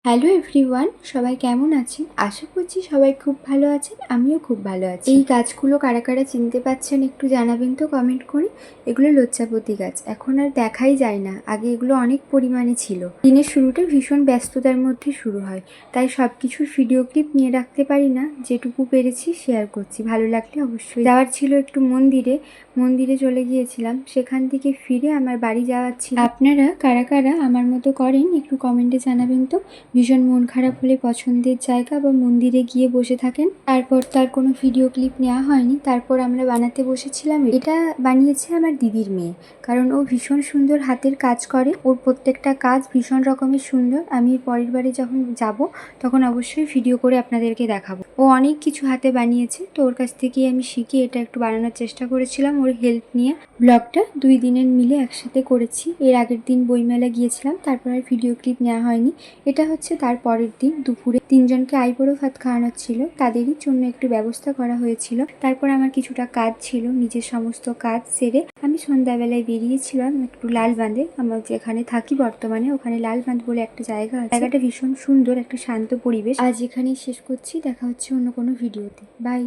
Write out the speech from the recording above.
Hello everyone, সবাই কেমন আছেন? আশা করছি সবাই খুব ভালো আছেন। আমিও খুব ভালো আছি। এই গাছগুলো কারা কারা চিনতে পারছেন একটু জানাবেন তো কমেন্ট করে। এগুলো লজ্জাপতি গাছ, এখন আর দেখাই যায় না। আগে এগুলো অনেক পরিমাণে ছিল। দিনের শুরুটা ভীষণ ব্যস্ততার মধ্যে শুরু হয়, তাই সব কিছুর ভিডিও ক্লিপ নিয়ে রাখতে পারি না। যেটুকু পেরেছি শেয়ার করছি, ভালো লাগলে অবশ্যই। যাওয়ার ছিল একটু মন্দিরে চলে গিয়েছিলাম। সেখান থেকে ফিরে আমার বাড়ি যাওয়ার ছিল। আপনারা কারা কারা আমার মতো করেন একটু কমেন্টে জানাবেন তো। ভীষণ মন খারাপ হলে পছন্দের জায়গা বা মন্দিরে গিয়ে বসে থাকেন, তারপর তার কোনো ভিডিও ক্লিপ নেওয়া হয়নি। তারপর আমরা বানাতে বসেছিলাম। এটা বানিয়েছে আমার দিদির মেয়ে, কারণ ও ভীষণ সুন্দর হাতের কাজ করে। ওর প্রত্যেকটা কাজ ভীষণ রকমের সুন্দর। আমি পরের বারে যখন যাব তখন অবশ্যই ভিডিও করে আপনাদেরকে দেখাবো। ও অনেক কিছু হাতে বানিয়েছে, তো ওর কাছ থেকেই আমি শিখে এটা একটু বানানোর চেষ্টা করেছিলাম ওর হেল্প নিয়ে। ব্লগটা 2 দিনের মিলে একসাথে করেছি। এর আগের দিন বইমেলা গিয়েছিলাম, তারপর আর ভিডিও ক্লিপ নেওয়া হয়নি। এটা হচ্ছে তার পরের দিন দুপুরে 3 জনকে আইবুড়ো ভাত খাওয়ানোর ছিল, তাদেরই জন্য একটু ব্যবস্থা করা হয়েছিল। তারপর আমার কিছুটা কাজ ছিল, নিজের সমস্ত কাজ সেরে আমি সন্ধ্যাবেলায় বেরিয়েছিলাম একটু লালবাঁধে। আমার যেখানে থাকি বর্তমানে, ওখানে লালবাঁধ বলে একটা জায়গা আছে। জায়গাটা ভীষণ সুন্দর, একটা শান্ত পরিবেশ। আজ এখানেই শেষ করছি, দেখা হচ্ছে অন্য কোনো ভিডিওতে। বাই।